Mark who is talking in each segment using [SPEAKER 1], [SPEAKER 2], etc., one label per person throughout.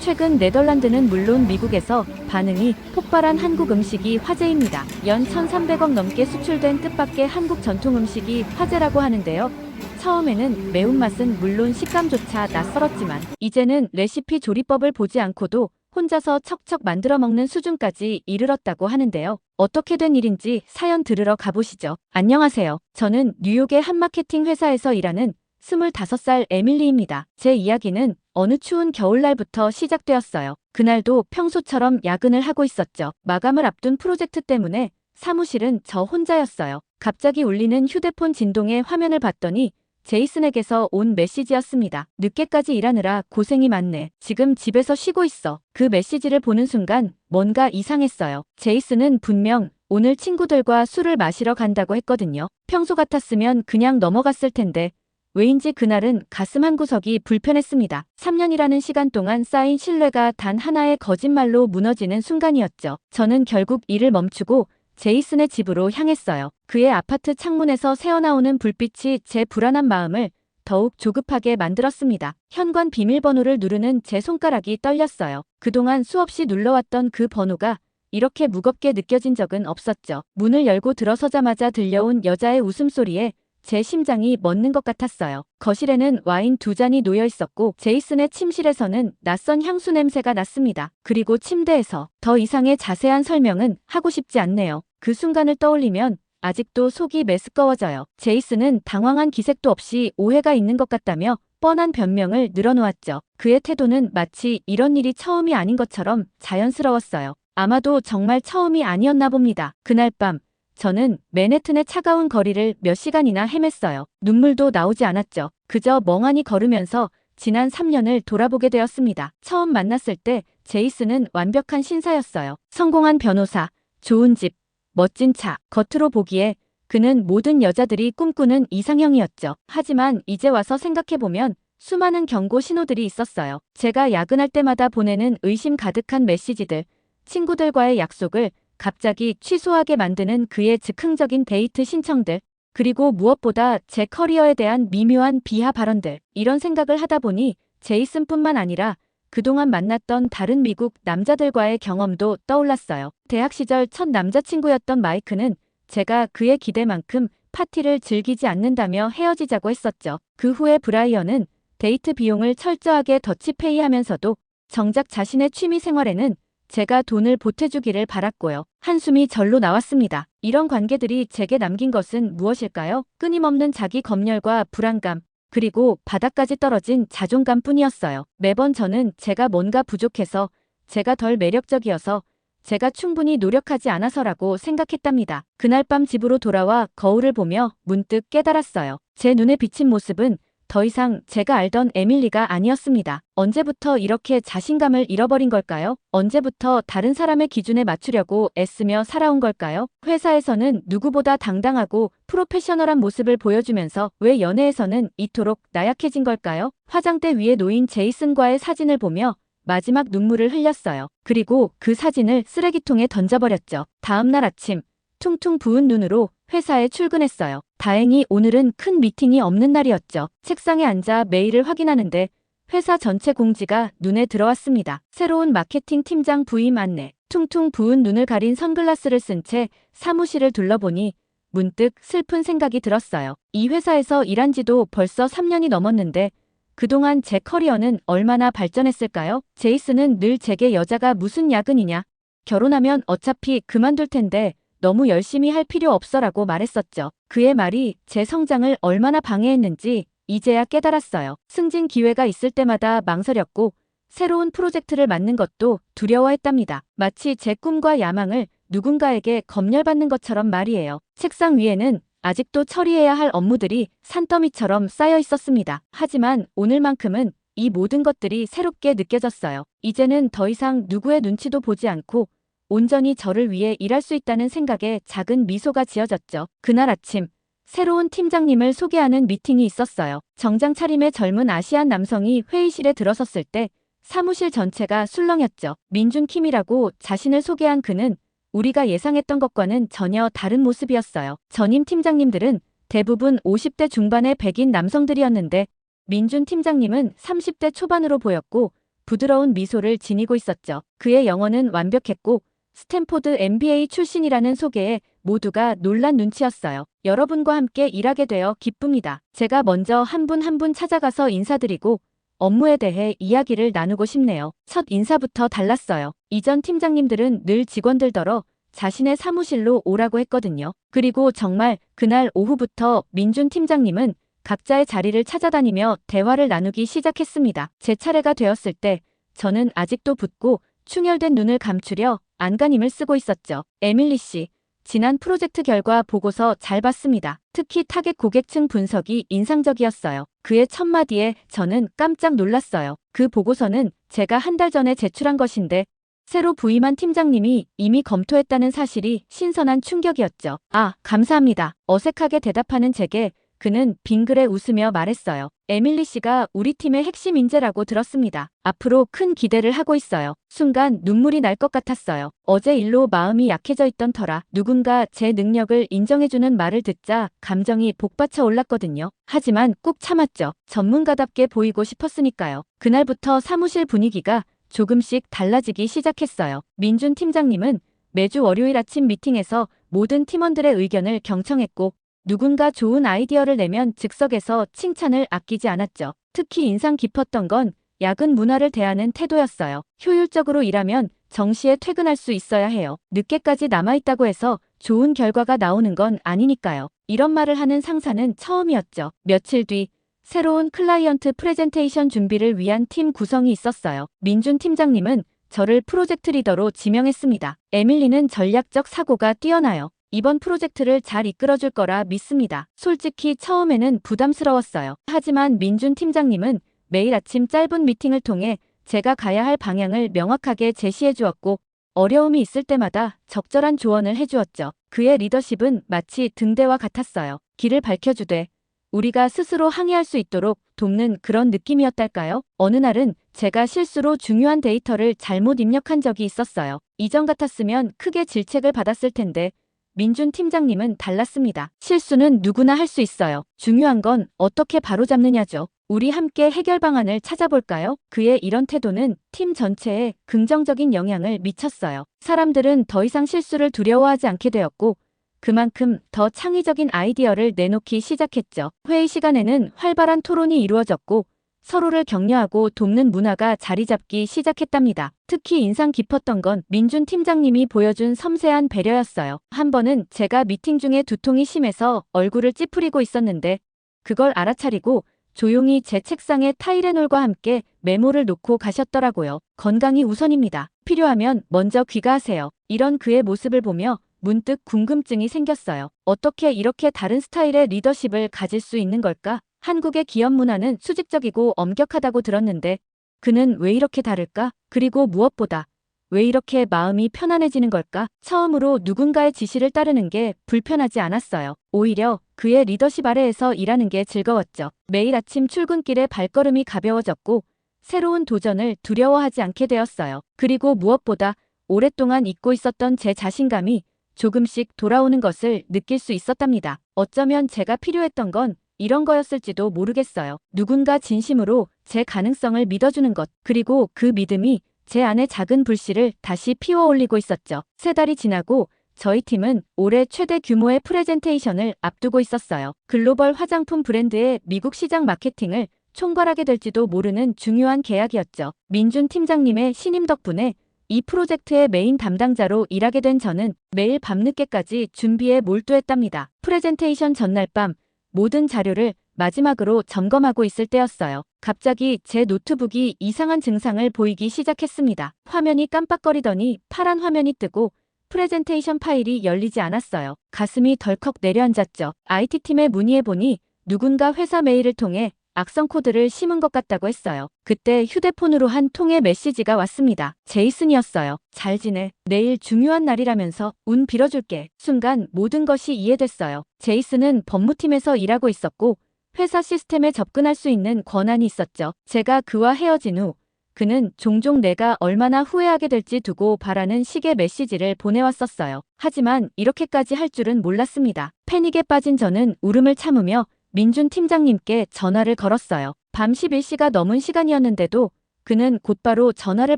[SPEAKER 1] 최근 네덜란드는 물론 미국에서 반응이 폭발한 한국 음식이 화제입니다. 연 1,300억 넘게 수출된 뜻밖의 한국 전통 음식이 화제라고 하는데요. 처음에는 매운맛은 물론 식감조차 낯설었지만 이제는 레시피 조리법을 보지 않고도 혼자서 척척 만들어 먹는 수준까지 이르렀다고 하는데요. 어떻게 된 일인지 사연 들으러 가보시죠. 안녕하세요. 저는 뉴욕의 한 마케팅 회사에서 일하는 25살 에밀리입니다. 제 이야기는 어느 추운 겨울날부터 시작되었어요. 그날도 평소처럼 야근을 하고 있었죠. 마감을 앞둔 프로젝트 때문에 사무실은 저 혼자였어요. 갑자기 울리는 휴대폰 진동의 화면을 봤더니 제이슨에게서 온 메시지였습니다. 늦게까지 일하느라 고생이 많네. 지금 집에서 쉬고 있어. 그 메시지를 보는 순간 뭔가 이상했어요. 제이슨은 분명 오늘 친구들과 술을 마시러 간다고 했거든요. 평소 같았으면 그냥 넘어갔을 텐데 왜인지 그날은 가슴 한구석이 불편했습니다. 3년이라는 시간 동안 쌓인 신뢰가 단 하나의 거짓말로 무너지는 순간이었죠. 저는 결국 일을 멈추고 제이슨의 집으로 향했어요. 그의 아파트 창문에서 새어나오는 불빛이 제 불안한 마음을 더욱 조급하게 만들었습니다. 현관 비밀번호를 누르는 제 손가락이 떨렸어요. 그동안 수없이 눌러왔던 그 번호가 이렇게 무겁게 느껴진 적은 없었죠. 문을 열고 들어서자마자 들려온 여자의 웃음소리에 제 심장이 멎는 것 같았어요. 거실에는 와인 2잔이 놓여 있었고 제이슨의 침실에서는 낯선 향수 냄새가 났습니다. 그리고 침대에서 더 이상의 자세한 설명은 하고 싶지 않네요. 그 순간을 떠올리면 아직도 속이 메스꺼워져요. 제이슨은 당황한 기색도 없이 오해가 있는 것 같다며 뻔한 변명을 늘어놓았죠. 그의 태도는 마치 이런 일이 처음이 아닌 것처럼 자연스러웠어요. 아마도 정말 처음이 아니었나 봅니다. 그날 밤 저는 맨해튼의 차가운 거리를 몇 시간이나 헤맸어요. 눈물도 나오지 않았죠. 그저 멍하니 걸으면서 지난 3년을 돌아보게 되었습니다. 처음 만났을 때 제이슨은 완벽한 신사였어요. 성공한 변호사, 좋은 집, 멋진 차, 겉으로 보기에 그는 모든 여자들이 꿈꾸는 이상형이었죠. 하지만 이제 와서 생각해보면 수많은 경고 신호들이 있었어요. 제가 야근할 때마다 보내는 의심 가득한 메시지들, 친구들과의 약속을 갑자기 취소하게 만드는 그의 즉흥적인 데이트 신청들, 그리고 무엇보다 제 커리어에 대한 미묘한 비하 발언들. 이런 생각을 하다 보니 제이슨뿐만 아니라 그동안 만났던 다른 미국 남자들과의 경험도 떠올랐어요. 대학 시절 첫 남자친구였던 마이크는 제가 그의 기대만큼 파티를 즐기지 않는다며 헤어지자고 했었죠. 그 후에 브라이언은 데이트 비용을 철저하게 더치페이하면서도 정작 자신의 취미 생활에는 제가 돈을 보태주기를 바랐고요. 한숨이 절로 나왔습니다. 이런 관계들이 제게 남긴 것은 무엇일까요? 끊임없는 자기 검열과 불안감, 그리고 바닥까지 떨어진 자존감뿐이었어요. 매번 저는 제가 뭔가 부족해서, 제가 덜 매력적이어서, 제가 충분히 노력하지 않아서라고 생각했답니다. 그날 밤 집으로 돌아와 거울을 보며 문득 깨달았어요. 제 눈에 비친 모습은 더 이상 제가 알던 에밀리가 아니었습니다. 언제부터 이렇게 자신감을 잃어버린 걸까요? 언제부터 다른 사람의 기준에 맞추려고 애쓰며 살아온 걸까요? 회사에서는 누구보다 당당하고 프로페셔널한 모습을 보여주면서 왜 연애에서는 이토록 나약해진 걸까요? 화장대 위에 놓인 제이슨과의 사진을 보며 마지막 눈물을 흘렸어요. 그리고 그 사진을 쓰레기통에 던져버렸죠. 다음 날 아침 퉁퉁 부은 눈으로 회사에 출근했어요. 다행히 오늘은 큰 미팅이 없는 날이었죠. 책상에 앉아 메일을 확인하는데 회사 전체 공지가 눈에 들어왔습니다. 새로운 마케팅 팀장 부임 안내. 퉁퉁 부은 눈을 가린 선글라스를 쓴 채 사무실을 둘러보니 문득 슬픈 생각이 들었어요. 이 회사에서 일한 지도 벌써 3년이 넘었는데 그동안 제 커리어는 얼마나 발전했을까요? 제이슨은 늘 제게 여자가 무슨 야근이냐, 결혼하면 어차피 그만둘 텐데 너무 열심히 할 필요 없어라고 말했었죠. 그의 말이 제 성장을 얼마나 방해했는지 이제야 깨달았어요. 승진 기회가 있을 때마다 망설였고 새로운 프로젝트를 맡는 것도 두려워했답니다. 마치 제 꿈과 야망을 누군가에게 검열받는 것처럼 말이에요. 책상 위에는 아직도 처리해야 할 업무들이 산더미처럼 쌓여 있었습니다. 하지만 오늘만큼은 이 모든 것들이 새롭게 느껴졌어요. 이제는 더 이상 누구의 눈치도 보지 않고 온전히 저를 위해 일할 수 있다는 생각에 작은 미소가 지어졌죠. 그날 아침 새로운 팀장님을 소개하는 미팅이 있었어요. 정장 차림의 젊은 아시안 남성이 회의실에 들어섰을 때 사무실 전체가 술렁였죠. 민준 킴이라고 자신을 소개한 그는 우리가 예상했던 것과는 전혀 다른 모습이었어요. 전임 팀장님들은 대부분 50대 중반의 백인 남성들이었는데 민준 팀장님은 30대 초반으로 보였고 부드러운 미소를 지니고 있었죠. 그의 영어는 완벽했고 스탠포드 MBA 출신이라는 소개에 모두가 놀란 눈치였어요. 여러분과 함께 일하게 되어 기쁩니다. 제가 먼저 한 분 한 분 찾아가서 인사드리고 업무에 대해 이야기를 나누고 싶네요. 첫 인사부터 달랐어요. 이전 팀장님들은 늘 직원들더러 자신의 사무실로 오라고 했거든요. 그리고 정말 그날 오후부터 민준 팀장님은 각자의 자리를 찾아다니며 대화를 나누기 시작했습니다. 제 차례가 되었을 때 저는 아직도 붓고 충혈된 눈을 감추려 안간힘을 쓰고 있었죠. 에밀리 씨, 지난 프로젝트 결과 보고서 잘 봤습니다. 특히 타겟 고객층 분석이 인상적이었어요. 그의 첫 마디에 저는 깜짝 놀랐어요. 그 보고서는 제가 한 달 전에 제출한 것인데 새로 부임한 팀장님이 이미 검토했다는 사실이 신선한 충격이었죠. 아, 감사합니다. 어색하게 대답하는 제게 그는 빙그레 웃으며 말했어요. 에밀리 씨가 우리 팀의 핵심 인재라고 들었습니다. 앞으로 큰 기대를 하고 있어요. 순간 눈물이 날 것 같았어요. 어제 일로 마음이 약해져 있던 터라 누군가 제 능력을 인정해주는 말을 듣자 감정이 복받쳐 올랐거든요. 하지만 꾹 참았죠. 전문가답게 보이고 싶었으니까요. 그날부터 사무실 분위기가 조금씩 달라지기 시작했어요. 민준 팀장님은 매주 월요일 아침 미팅에서 모든 팀원들의 의견을 경청했고 누군가 좋은 아이디어를 내면 즉석에서 칭찬을 아끼지 않았죠. 특히 인상 깊었던 건 야근 문화를 대하는 태도였어요. 효율적으로 일하면 정시에 퇴근할 수 있어야 해요. 늦게까지 남아있다고 해서 좋은 결과가 나오는 건 아니니까요. 이런 말을 하는 상사는 처음이었죠. 며칠 뒤 새로운 클라이언트 프레젠테이션 준비를 위한 팀 구성이 있었어요. 민준 팀장님은 저를 프로젝트 리더로 지명했습니다. 에밀리는 전략적 사고가 뛰어나요. 이번 프로젝트를 잘 이끌어줄 거라 믿습니다. 솔직히 처음에는 부담스러웠어요. 하지만 민준 팀장님은 매일 아침 짧은 미팅을 통해 제가 가야 할 방향을 명확하게 제시해 주었고 어려움이 있을 때마다 적절한 조언을 해주었죠. 그의 리더십은 마치 등대와 같았어요. 길을 밝혀주되 우리가 스스로 항해할 수 있도록 돕는 그런 느낌이었달까요? 어느 날은 제가 실수로 중요한 데이터를 잘못 입력한 적이 있었어요. 이전 같았으면 크게 질책을 받았을 텐데 민준 팀장님은 달랐습니다. 실수는 누구나 할 수 있어요. 중요한 건 어떻게 바로잡느냐죠. 우리 함께 해결 방안을 찾아볼까요? 그의 이런 태도는 팀 전체에 긍정적인 영향을 미쳤어요. 사람들은 더 이상 실수를 두려워하지 않게 되었고 그만큼 더 창의적인 아이디어를 내놓기 시작했죠. 회의 시간에는 활발한 토론이 이루어졌고 서로를 격려하고 돕는 문화가 자리 잡기 시작했답니다. 특히 인상 깊었던 건 민준 팀장님이 보여준 섬세한 배려였어요. 한 번은 제가 미팅 중에 두통이 심해서 얼굴을 찌푸리고 있었는데 그걸 알아차리고 조용히 제 책상에 타이레놀과 함께 메모를 놓고 가셨더라고요. 건강이 우선입니다. 필요하면 먼저 귀가하세요. 이런 그의 모습을 보며 문득 궁금증이 생겼어요. 어떻게 이렇게 다른 스타일의 리더십을 가질 수 있는 걸까? 한국의 기업 문화는 수직적이고 엄격하다고 들었는데 그는 왜 이렇게 다를까? 그리고 무엇보다 왜 이렇게 마음이 편안해지는 걸까? 처음으로 누군가의 지시를 따르는 게 불편하지 않았어요. 오히려 그의 리더십 아래에서 일하는 게 즐거웠죠. 매일 아침 출근길에 발걸음이 가벼워졌고 새로운 도전을 두려워하지 않게 되었어요. 그리고 무엇보다 오랫동안 잊고 있었던 제 자신감이 조금씩 돌아오는 것을 느낄 수 있었답니다. 어쩌면 제가 필요했던 건 이런 거였을지도 모르겠어요. 누군가 진심으로 제 가능성을 믿어주는 것, 그리고 그 믿음이 제 안의 작은 불씨를 다시 피워 올리고 있었죠. 3달이 지나고 저희 팀은 올해 최대 규모의 프레젠테이션을 앞두고 있었어요. 글로벌 화장품 브랜드의 미국 시장 마케팅을 총괄하게 될지도 모르는 중요한 계약이었죠. 민준 팀장님의 신임 덕분에 이 프로젝트의 메인 담당자로 일하게 된 저는 매일 밤늦게까지 준비에 몰두했답니다. 프레젠테이션 전날 밤 모든 자료를 마지막으로 점검하고 있을 때였어요. 갑자기 제 노트북이 이상한 증상을 보이기 시작했습니다. 화면이 깜빡거리더니 파란 화면이 뜨고 프레젠테이션 파일이 열리지 않았어요. 가슴이 덜컥 내려앉았죠. IT팀에 문의해보니 누군가 회사 메일을 통해 악성 코드를 심은 것 같다고 했어요. 그때 휴대폰으로 한 통의 메시지가 왔습니다. 제이슨이었어요. 잘 지내. 내일 중요한 날이라면서 운 빌어줄게. 순간 모든 것이 이해됐어요. 제이슨은 법무팀에서 일하고 있었고 회사 시스템에 접근할 수 있는 권한이 있었죠. 제가 그와 헤어진 후 그는 종종 내가 얼마나 후회하게 될지 두고 바라는 식의 메시지를 보내왔었어요. 하지만 이렇게까지 할 줄은 몰랐습니다. 패닉에 빠진 저는 울음을 참으며 민준 팀장님께 전화를 걸었어요. 밤 11시가 넘은 시간이었는데도 그는 곧바로 전화를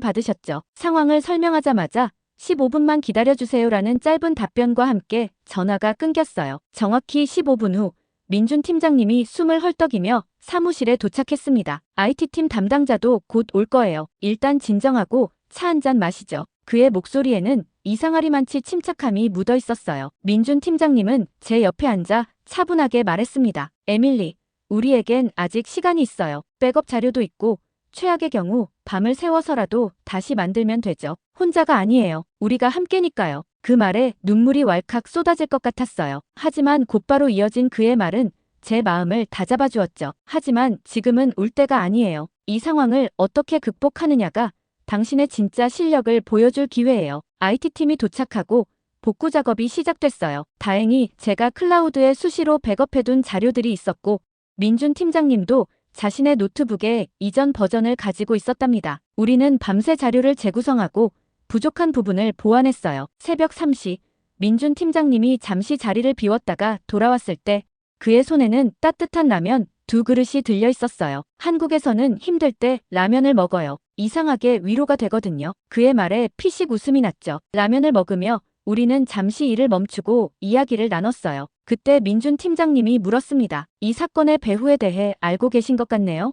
[SPEAKER 1] 받으셨죠. 상황을 설명하자마자 15분만 기다려주세요라는 짧은 답변과 함께 전화가 끊겼어요. 정확히 15분 후 민준 팀장님이 숨을 헐떡이며 사무실에 도착했습니다. IT팀 담당자도 곧 올 거예요. 일단 진정하고 차 한 잔 마시죠. 그의 목소리에는 이상하리만치 침착함이 묻어 있었어요. 민준 팀장님은 제 옆에 앉아 차분하게 말했습니다. 에밀리, 우리에겐 아직 시간이 있어요. 백업 자료도 있고 최악의 경우 밤을 새워서라도 다시 만들면 되죠. 혼자가 아니에요. 우리가 함께니까요. 그 말에 눈물이 왈칵 쏟아질 것 같았어요. 하지만 곧바로 이어진 그의 말은 제 마음을 다잡아 주었죠. 하지만 지금은 울 때가 아니에요. 이 상황을 어떻게 극복하느냐가 당신의 진짜 실력을 보여줄 기회예요. IT팀이 도착하고 복구 작업이 시작됐어요. 다행히 제가 클라우드에 수시로 백업해둔 자료들이 있었고 민준 팀장님도 자신의 노트북에 이전 버전을 가지고 있었답니다. 우리는 밤새 자료를 재구성하고 부족한 부분을 보완했어요. 새벽 3시, 민준 팀장님이 잠시 자리를 비웠다가 돌아왔을 때 그의 손에는 따뜻한 라면 2그릇이 들려 있었어요. 한국에서는 힘들 때 라면을 먹어요. 이상하게 위로가 되거든요. 그의 말에 피식 웃음이 났죠. 라면을 먹으며 우리는 잠시 일을 멈추고 이야기를 나눴어요. 그때 민준 팀장님이 물었습니다. 이 사건의 배후에 대해 알고 계신 것 같네요.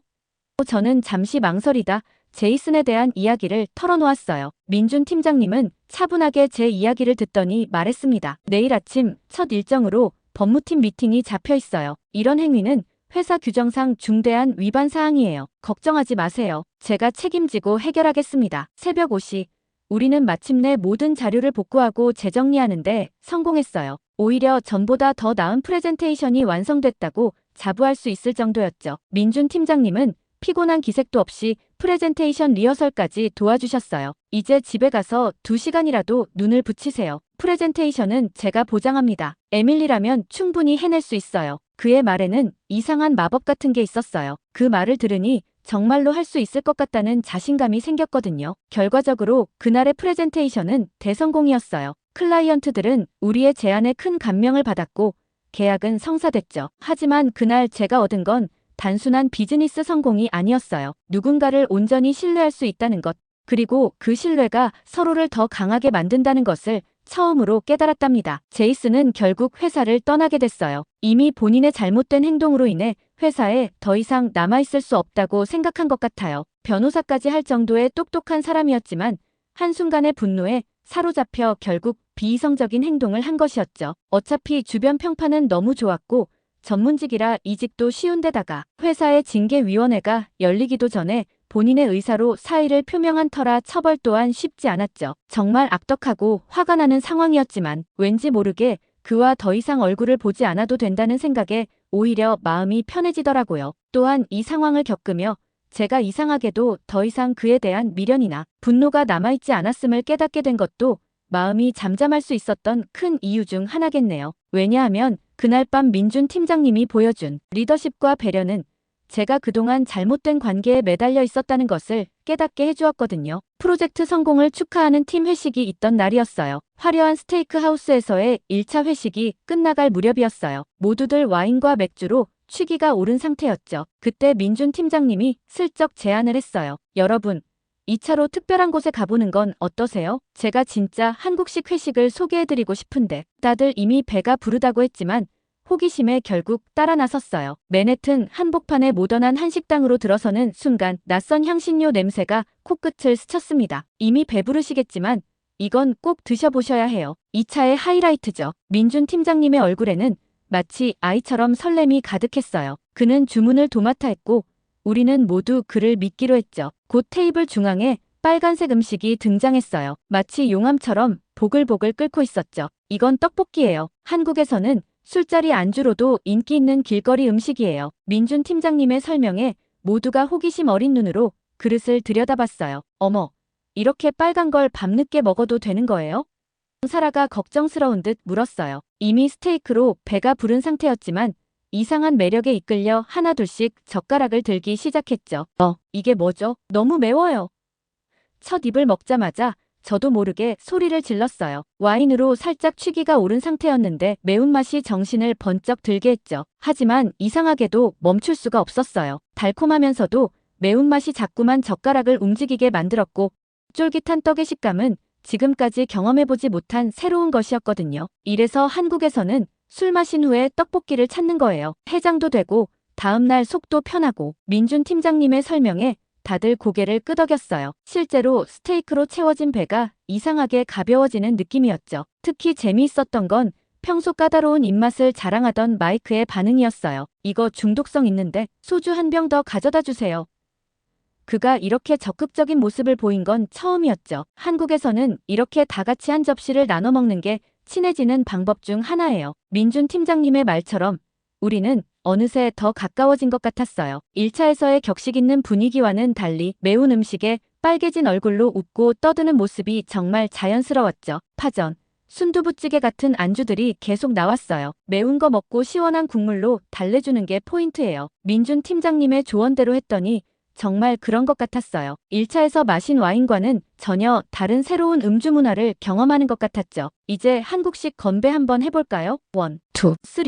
[SPEAKER 1] 저는 잠시 망설이다 제이슨에 대한 이야기를 털어놓았어요. 민준 팀장님은 차분하게 제 이야기를 듣더니 말했습니다. 내일 아침 첫 일정으로 법무팀 미팅이 잡혀 있어요. 이런 행위는 회사 규정상 중대한 위반 사항이에요. 걱정하지 마세요. 제가 책임지고 해결하겠습니다. 새벽 5시, 우리는 마침내 모든 자료를 복구하고 재정리하는데 성공했어요. 오히려 전보다 더 나은 프레젠테이션이 완성됐다고 자부할 수 있을 정도였죠. 민준 팀장님은 피곤한 기색도 없이 프레젠테이션 리허설까지 도와주셨어요. 이제 집에 가서 2시간이라도 눈을 붙이세요. 프레젠테이션은 제가 보장합니다. 에밀리라면 충분히 해낼 수 있어요. 그의 말에는 이상한 마법 같은 게 있었어요. 그 말을 들으니 정말로 할 수 있을 것 같다는 자신감이 생겼거든요. 결과적으로 그날의 프레젠테이션은 대성공이었어요. 클라이언트들은 우리의 제안에 큰 감명을 받았고 계약은 성사됐죠. 하지만 그날 제가 얻은 건 단순한 비즈니스 성공이 아니었어요. 누군가를 온전히 신뢰할 수 있다는 것, 그리고 그 신뢰가 서로를 더 강하게 만든다는 것을 처음으로 깨달았답니다. 제이슨은 결국 회사를 떠나게 됐어요. 이미 본인의 잘못된 행동으로 인해 회사에 더 이상 남아있을 수 없다고 생각한 것 같아요. 변호사까지 할 정도의 똑똑한 사람이었지만 한순간의 분노에 사로잡혀 결국 비이성적인 행동을 한 것이었죠. 어차피 주변 평판은 너무 좋았고 전문직이라 이직도 쉬운데다가 회사의 징계위원회가 열리기도 전에 본인의 의사로 사의를 표명한 터라 처벌 또한 쉽지 않았죠. 정말 악덕하고 화가 나는 상황이었지만 왠지 모르게 그와 더 이상 얼굴을 보지 않아도 된다는 생각에 오히려 마음이 편해지더라고요. 또한 이 상황을 겪으며 제가 이상하게도 더 이상 그에 대한 미련이나 분노가 남아있지 않았음을 깨닫게 된 것도 마음이 잠잠할 수 있었던 큰 이유 중 하나겠네요. 왜냐하면 그날 밤 민준 팀장님이 보여준 리더십과 배려는 제가 그동안 잘못된 관계에 매달려 있었다는 것을 깨닫게 해주었거든요. 프로젝트 성공을 축하하는 팀 회식이 있던 날이었어요. 화려한 스테이크 하우스에서의 1차 회식이 끝나갈 무렵이었어요. 모두들 와인과 맥주로 취기가 오른 상태였죠. 그때 민준 팀장님이 슬쩍 제안을 했어요. 여러분, 2차로 특별한 곳에 가보는 건 어떠세요? 제가 진짜 한국식 회식을 소개해드리고 싶은데 다들 이미 배가 부르다고 했지만 호기심에 결국 따라 나섰어요. 맨해튼 한복판의 모던한 한식당으로 들어서는 순간 낯선 향신료 냄새가 코끝을 스쳤습니다. 이미 배부르시겠지만 이건 꼭 드셔보셔야 해요. 2차의 하이라이트죠. 민준 팀장님의 얼굴에는 마치 아이처럼 설렘이 가득했어요. 그는 주문을 도맡아 했고 우리는 모두 그를 믿기로 했죠. 곧 테이블 중앙에 빨간색 음식이 등장했어요. 마치 용암처럼 보글보글 끓고 있었죠. 이건 떡볶이예요. 한국에서는 술자리 안주로도 인기 있는 길거리 음식이에요. 민준 팀장님의 설명에 모두가 호기심 어린 눈으로 그릇을 들여다봤어요. 어머, 이렇게 빨간 걸 밤늦게 먹어도 되는 거예요? 사라가 걱정스러운 듯 물었어요. 이미 스테이크로 배가 부른 상태였지만 이상한 매력에 이끌려 하나둘씩 젓가락을 들기 시작했죠. 이게 뭐죠? 너무 매워요. 첫 입을 먹자마자 저도 모르게 소리를 질렀어요. 와인으로 살짝 취기가 오른 상태였는데 매운맛이 정신을 번쩍 들게 했죠. 하지만 이상하게도 멈출 수가 없었어요. 달콤하면서도 매운맛이 자꾸만 젓가락을 움직이게 만들었고 쫄깃한 떡의 식감은 지금까지 경험해보지 못한 새로운 것이었거든요. 이래서 한국에서는 술 마신 후에 떡볶이를 찾는 거예요. 해장도 되고 다음날 속도 편하고. 민준 팀장님의 설명에 다들 고개를 끄덕였어요. 실제로 스테이크로 채워진 배가 이상하게 가벼워지는 느낌이었죠. 특히 재미있었던 건 평소 까다로운 입맛을 자랑하던 마이크의 반응이었어요. 이거 중독성 있는데 소주 한 병 더 가져다 주세요. 그가 이렇게 적극적인 모습을 보인 건 처음이었죠. 한국에서는 이렇게 다 같이 한 접시를 나눠 먹는 게 친해지는 방법 중 하나예요. 민준 팀장님의 말처럼 우리는 어느새 더 가까워진 것 같았어요. 1차에서의 격식 있는 분위기와는 달리 매운 음식에 빨개진 얼굴로 웃고 떠드는 모습이 정말 자연스러웠죠. 파전, 순두부찌개 같은 안주들이 계속 나왔어요. 매운 거 먹고 시원한 국물로 달래주는 게 포인트예요. 민준 팀장님의 조언대로 했더니 정말 그런 것 같았어요. 1차에서 마신 와인과는 전혀 다른 새로운 음주 문화를 경험하는 것 같았죠. 이제 한국식 건배 한번 해볼까요? 1, 2, 3.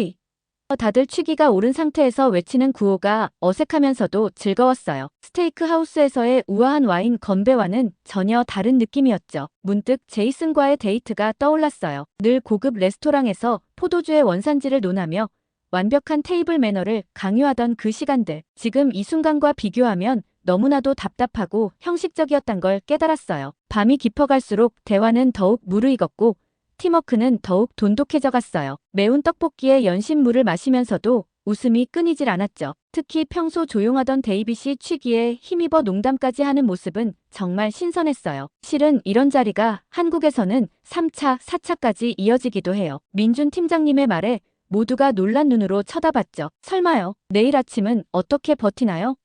[SPEAKER 1] 다들 취기가 오른 상태에서 외치는 구호가 어색하면서도 즐거웠어요. 스테이크 하우스에서의 우아한 와인 건배와는 전혀 다른 느낌이었죠. 문득 제이슨과의 데이트가 떠올랐어요. 늘 고급 레스토랑에서 포도주의 원산지를 논하며 완벽한 테이블 매너를 강요하던 그 시간들. 지금 이 순간과 비교하면 너무나도 답답하고 형식적이었단 걸 깨달았어요. 밤이 깊어갈수록 대화는 더욱 무르익었고 팀워크는 더욱 돈독해져 갔어요. 매운 떡볶이에 연신 물을 마시면서도 웃음이 끊이질 않았죠. 특히 평소 조용하던 데이빗이 취기에 힘입어 농담까지 하는 모습은 정말 신선했어요. 실은 이런 자리가 한국에서는 3차, 4차까지 이어지기도 해요. 민준 팀장님의 말에 모두가 놀란 눈으로 쳐다봤죠. 설마요? 내일 아침은 어떻게 버티나요?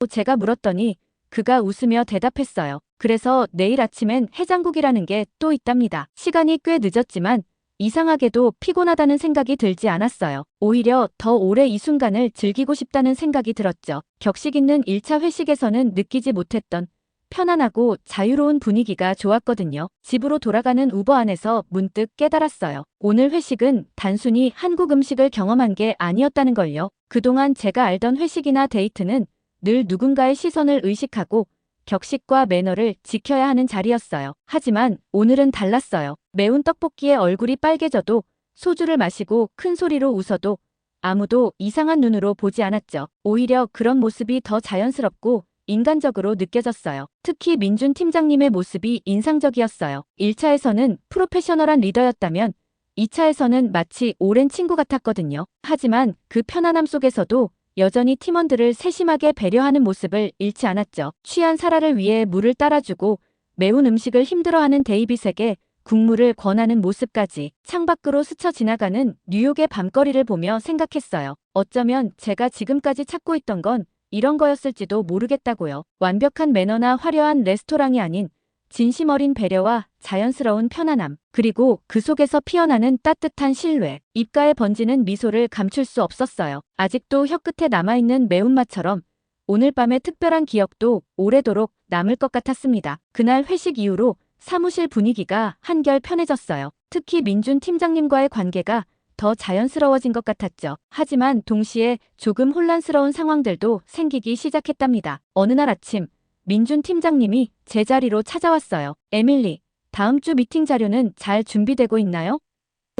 [SPEAKER 1] 제가 물었더니 그가 웃으며 대답했어요. 그래서 내일 아침엔 해장국이라는 게 또 있답니다. 시간이 꽤 늦었지만 이상하게도 피곤하다는 생각이 들지 않았어요. 오히려 더 오래 이 순간을 즐기고 싶다는 생각이 들었죠. 격식 있는 1차 회식에서는 느끼지 못했던 편안하고 자유로운 분위기가 좋았거든요. 집으로 돌아가는 우버 안에서 문득 깨달았어요. 오늘 회식은 단순히 한국 음식을 경험한 게 아니었다는 걸요. 그동안 제가 알던 회식이나 데이트는 늘 누군가의 시선을 의식하고 격식과 매너를 지켜야 하는 자리였어요. 하지만 오늘은 달랐어요. 매운 떡볶이에 얼굴이 빨개져도 소주를 마시고 큰 소리로 웃어도 아무도 이상한 눈으로 보지 않았죠. 오히려 그런 모습이 더 자연스럽고 인간적으로 느껴졌어요. 특히 민준 팀장님의 모습이 인상적이었어요. 1차에서는 프로페셔널한 리더였다면 2차에서는 마치 오랜 친구 같았거든요. 하지만 그 편안함 속에서도 여전히 팀원들을 세심하게 배려하는 모습을 잃지 않았죠. 취한 사라를 위해 물을 따라주고 매운 음식을 힘들어하는 데이빗에게 국물을 권하는 모습까지. 창밖으로 스쳐 지나가는 뉴욕의 밤거리를 보며 생각했어요. 어쩌면 제가 지금까지 찾고 있던 건 이런 거였을지도 모르겠다고요. 완벽한 매너나 화려한 레스토랑이 아닌 진심 어린 배려와 자연스러운 편안함, 그리고 그 속에서 피어나는 따뜻한 신뢰. 입가에 번지는 미소를 감출 수 없었어요. 아직도 혀끝에 남아있는 매운맛처럼 오늘 밤의 특별한 기억도 오래도록 남을 것 같았습니다. 그날 회식 이후로 사무실 분위기가 한결 편해졌어요. 특히 민준 팀장님과의 관계가 더 자연스러워진 것 같았죠. 하지만 동시에 조금 혼란스러운 상황들도 생기기 시작했답니다. 어느 날 아침 민준 팀장님이 제 자리로 찾아왔어요. 에밀리, 다음 주 미팅 자료는 잘 준비되고 있나요?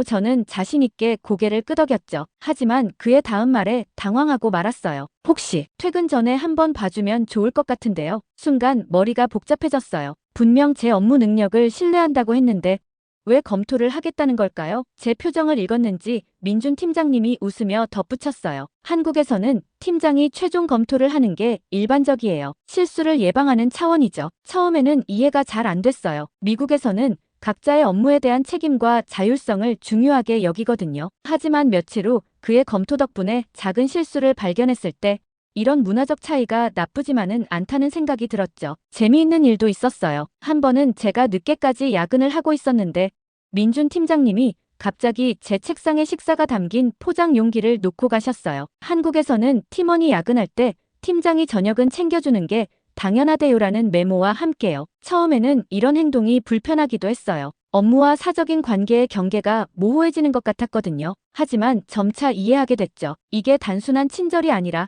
[SPEAKER 1] 저는 자신 있게 고개를 끄덕였죠. 하지만 그의 다음 말에 당황하고 말았어요. 혹시 퇴근 전에 한번 봐주면 좋을 것 같은데요. 순간 머리가 복잡해졌어요. 분명 제 업무 능력을 신뢰한다고 했는데 왜 검토를 하겠다는 걸까요? 제 표정을 읽었는지 민준 팀장님이 웃으며 덧붙였어요. 한국에서는 팀장이 최종 검토를 하는 게 일반적이에요. 실수를 예방하는 차원이죠. 처음에는 이해가 잘 안 됐어요. 미국에서는 각자의 업무에 대한 책임과 자율성을 중요하게 여기거든요. 하지만 며칠 후 그의 검토 덕분에 작은 실수를 발견했을 때 이런 문화적 차이가 나쁘지만은 않다는 생각이 들었죠. 재미있는 일도 있었어요. 한 번은 제가 늦게까지 야근을 하고 있었는데 민준 팀장님이 갑자기 제 책상에 식사가 담긴 포장 용기를 놓고 가셨어요. 한국에서는 팀원이 야근할 때 팀장이 저녁은 챙겨주는 게 당연하대요라는 메모와 함께요. 처음에는 이런 행동이 불편하기도 했어요. 업무와 사적인 관계의 경계가 모호해지는 것 같았거든요. 하지만 점차 이해하게 됐죠. 이게 단순한 친절이 아니라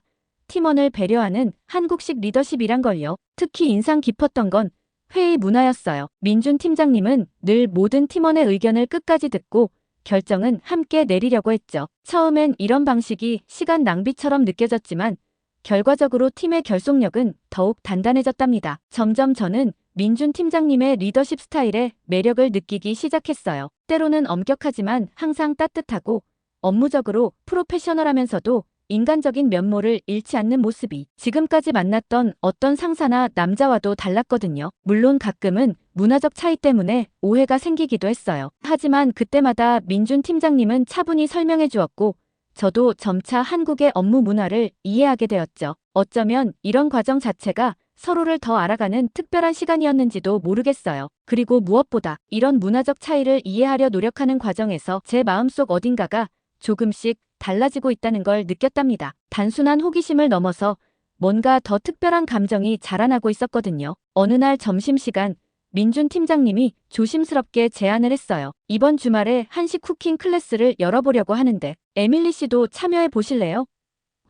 [SPEAKER 1] 팀원을 배려하는 한국식 리더십이란걸요. 특히 인상 깊었던 건 회의 문화였어요. 민준 팀장님은 늘 모든 팀원의 의견을 끝까지 듣고 결정은 함께 내리려고 했죠. 처음엔 이런 방식이 시간 낭비처럼 느껴졌지만 결과적으로 팀의 결속력은 더욱 단단해졌답니다. 점점 저는 민준 팀장님의 리더십 스타일에 매력을 느끼기 시작했어요. 때로는 엄격하지만 항상 따뜻하고 업무적으로 프로페셔널하면서도 인간적인 면모를 잃지 않는 모습이 지금까지 만났던 어떤 상사나 남자와도 달랐거든요. 물론 가끔은 문화적 차이 때문에 오해가 생기기도 했어요. 하지만 그때마다 민준 팀장님은 차분히 설명해 주었고 저도 점차 한국의 업무 문화를 이해하게 되었죠. 어쩌면 이런 과정 자체가 서로를 더 알아가는 특별한 시간이었는지도 모르겠어요. 그리고 무엇보다 이런 문화적 차이를 이해하려 노력하는 과정에서 제 마음속 어딘가가 조금씩 달라지고 있다는 걸 느꼈답니다. 단순한 호기심을 넘어서 뭔가 더 특별한 감정이 자라나고 있었거든요. 어느 날 점심시간 민준 팀장님이 조심스럽게 제안을 했어요. 이번 주말에 한식 쿠킹 클래스를 열어보려고 하는데 에밀리 씨도 참여해 보실래요?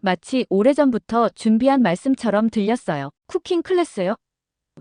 [SPEAKER 1] 마치 오래전부터 준비한 말씀처럼 들렸어요. 쿠킹 클래스요?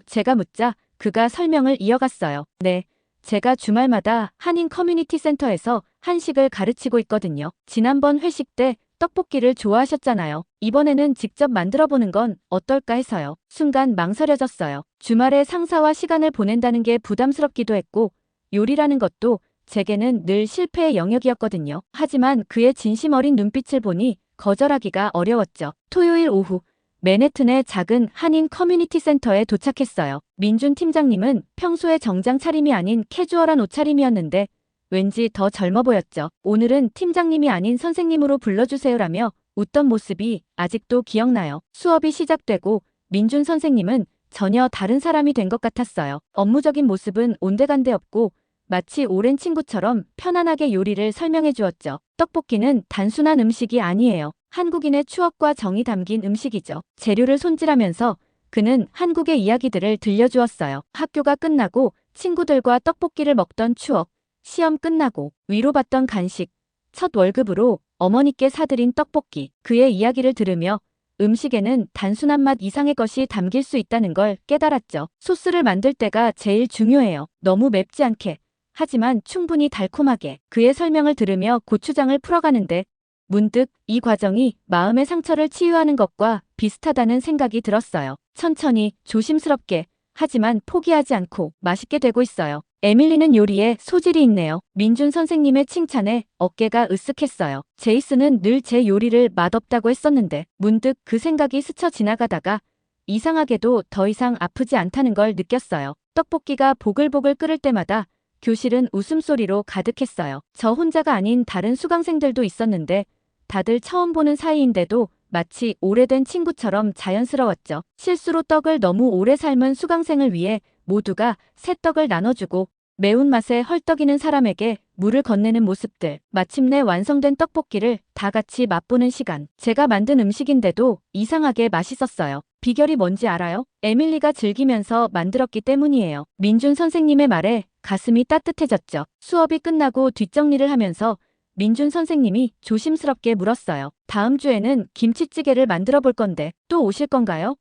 [SPEAKER 1] 제가 묻자 그가 설명을 이어갔어요. 네, 제가 주말마다 한인 커뮤니티 센터에서 한식을 가르치고 있거든요. 지난번 회식 때 떡볶이를 좋아하셨잖아요. 이번에는 직접 만들어보는 건 어떨까 해서요. 순간 망설여졌어요. 주말에 상사와 시간을 보낸다는 게 부담스럽기도 했고 요리라는 것도 제게는 늘 실패의 영역이었거든요. 하지만 그의 진심 어린 눈빛을 보니 거절하기가 어려웠죠. 토요일 오후 맨해튼의 작은 한인 커뮤니티 센터에 도착했어요. 민준 팀장님은 평소의 정장 차림이 아닌 캐주얼한 옷차림이었는데 왠지 더 젊어 보였죠. 오늘은 팀장님이 아닌 선생님으로 불러주세요라며 웃던 모습이 아직도 기억나요. 수업이 시작되고 민준 선생님은 전혀 다른 사람이 된 것 같았어요. 업무적인 모습은 온데간데 없고 마치 오랜 친구처럼 편안하게 요리를 설명해 주었죠. 떡볶이는 단순한 음식이 아니에요. 한국인의 추억과 정이 담긴 음식이죠. 재료를 손질하면서 그는 한국의 이야기들을 들려주었어요. 학교가 끝나고 친구들과 떡볶이를 먹던 추억, 시험 끝나고 위로받던 간식, 첫 월급으로 어머니께 사드린 떡볶이. 그의 이야기를 들으며 음식에는 단순한 맛 이상의 것이 담길 수 있다는 걸 깨달았죠. 소스를 만들 때가 제일 중요해요. 너무 맵지 않게, 하지만 충분히 달콤하게. 그의 설명을 들으며 고추장을 풀어가는데 문득 이 과정이 마음의 상처를 치유하는 것과 비슷하다는 생각이 들었어요. 천천히, 조심스럽게, 하지만 포기하지 않고 맛있게 되고 있어요. 에밀리는 요리에 소질이 있네요. 민준 선생님의 칭찬에 어깨가 으쓱했어요. 제이슨은 늘 제 요리를 맛없다고 했었는데 문득 그 생각이 스쳐 지나가다가 이상하게도 더 이상 아프지 않다는 걸 느꼈어요. 떡볶이가 보글보글 끓을 때마다 교실은 웃음소리로 가득했어요. 저 혼자가 아닌 다른 수강생들도 있었는데 다들 처음 보는 사이인데도 마치 오래된 친구처럼 자연스러웠죠. 실수로 떡을 너무 오래 삶은 수강생을 위해 모두가 새 떡을 나눠주고 매운맛에 헐떡이는 사람에게 물을 건네는 모습들. 마침내 완성된 떡볶이를 다 같이 맛보는 시간. 제가 만든 음식인데도 이상하게 맛있었어요. 비결이 뭔지 알아요? 에밀리가 즐기면서 만들었기 때문이에요. 민준 선생님의 말에 가슴이 따뜻해졌죠. 수업이 끝나고 뒷정리를 하면서 민준 선생님이 조심스럽게 물었어요. 다음 주에는 김치찌개를 만들어 볼 건데 또 오실 건가요?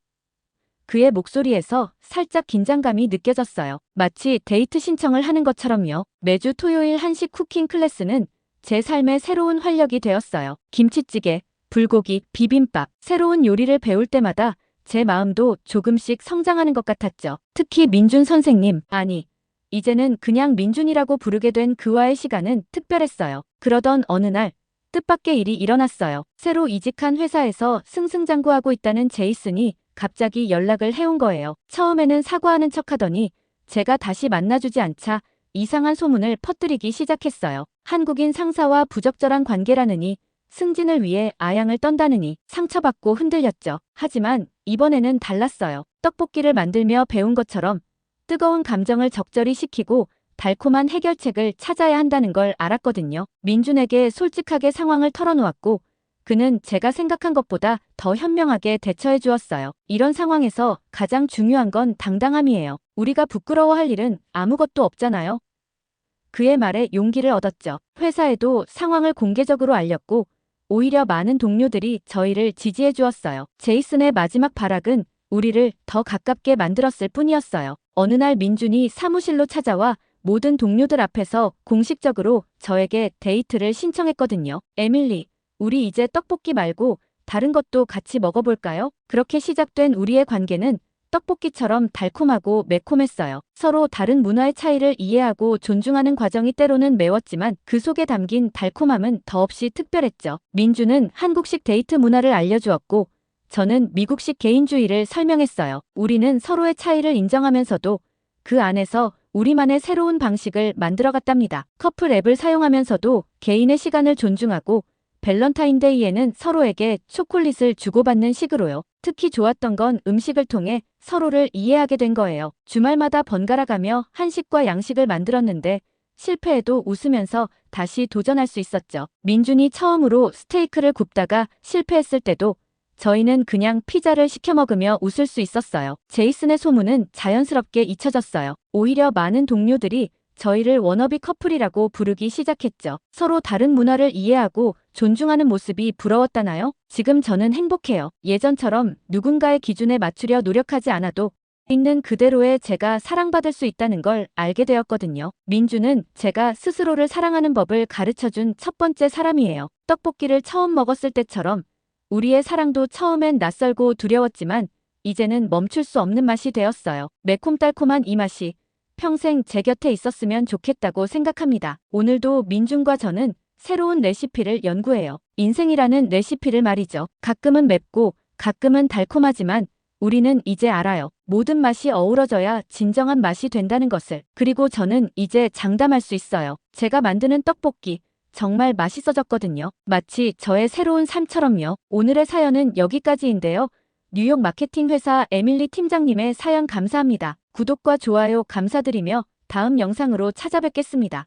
[SPEAKER 1] 그의 목소리에서 살짝 긴장감이 느껴졌어요. 마치 데이트 신청을 하는 것처럼요. 매주 토요일 한식 쿠킹 클래스는 제 삶의 새로운 활력이 되었어요. 김치찌개, 불고기, 비빔밥, 새로운 요리를 배울 때마다 제 마음도 조금씩 성장하는 것 같았죠. 특히 민준 선생님, 아니, 이제는 그냥 민준이라고 부르게 된 그와의 시간은 특별했어요. 그러던 어느 날 뜻밖의 일이 일어났어요. 새로 이직한 회사에서 승승장구하고 있다는 제이슨이 갑자기 연락을 해온 거예요. 처음에는 사과하는 척하더니 제가 다시 만나주지 않자 이상한 소문을 퍼뜨리기 시작했어요. 한국인 상사와 부적절한 관계라느니 승진을 위해 아양을 떤다느니 상처받고 흔들렸죠. 하지만 이번에는 달랐어요. 떡볶이를 만들며 배운 것처럼 뜨거운 감정을 적절히 식히고 달콤한 해결책을 찾아야 한다는 걸 알았거든요. 민준에게 솔직하게 상황을 털어놓았고 그는 제가 생각한 것보다 더 현명하게 대처해 주었어요. 이런 상황에서 가장 중요한 건 당당함이에요. 우리가 부끄러워할 일은 아무것도 없잖아요. 그의 말에 용기를 얻었죠. 회사에도 상황을 공개적으로 알렸고 오히려 많은 동료들이 저희를 지지해 주었어요. 제이슨의 마지막 발악은 우리를 더 가깝게 만들었을 뿐이었어요. 어느 날 민준이 사무실로 찾아와 모든 동료들 앞에서 공식적으로 저에게 데이트를 신청했거든요. 에밀리, 우리 이제 떡볶이 말고 다른 것도 같이 먹어볼까요? 그렇게 시작된 우리의 관계는 떡볶이처럼 달콤하고 매콤했어요. 서로 다른 문화의 차이를 이해하고 존중하는 과정이 때로는 매웠지만 그 속에 담긴 달콤함은 더없이 특별했죠. 민주는 한국식 데이트 문화를 알려주었고 저는 미국식 개인주의를 설명했어요. 우리는 서로의 차이를 인정하면서도 그 안에서 우리만의 새로운 방식을 만들어갔답니다. 커플 앱을 사용하면서도 개인의 시간을 존중하고 밸런타인데이에는 서로에게 초콜릿을 주고받는 식으로요. 특히 좋았던 건 음식을 통해 서로를 이해하게 된 거예요. 주말마다 번갈아가며 한식과 양식을 만들었는데 실패해도 웃으면서 다시 도전할 수 있었죠. 민준이 처음으로 스테이크를 굽다가 실패했을 때도 저희는 그냥 피자를 시켜 먹으며 웃을 수 있었어요. 제이슨의 소문은 자연스럽게 잊혀졌어요. 오히려 많은 동료들이 저희를 워너비 커플이라고 부르기 시작했죠. 서로 다른 문화를 이해하고 존중하는 모습이 부러웠다나요? 지금 저는 행복해요. 예전처럼 누군가의 기준에 맞추려 노력하지 않아도 있는 그대로의 제가 사랑받을 수 있다는 걸 알게 되었거든요. 민주는 제가 스스로를 사랑하는 법을 가르쳐준 첫 번째 사람이에요. 떡볶이를 처음 먹었을 때처럼 우리의 사랑도 처음엔 낯설고 두려웠지만 이제는 멈출 수 없는 맛이 되었어요. 매콤달콤한 이 맛이 평생 제 곁에 있었으면 좋겠다고 생각합니다. 오늘도 민준과 저는 새로운 레시피를 연구해요. 인생이라는 레시피를 말이죠. 가끔은 맵고 가끔은 달콤하지만 우리는 이제 알아요. 모든 맛이 어우러져야 진정한 맛이 된다는 것을. 그리고 저는 이제 장담할 수 있어요. 제가 만드는 떡볶이 정말 맛있어졌거든요. 마치 저의 새로운 삶처럼요. 오늘의 사연은 여기까지인데요. 뉴욕 마케팅 회사 에밀리 팀장님의 사연 감사합니다. 구독과 좋아요 감사드리며 다음 영상으로 찾아뵙겠습니다.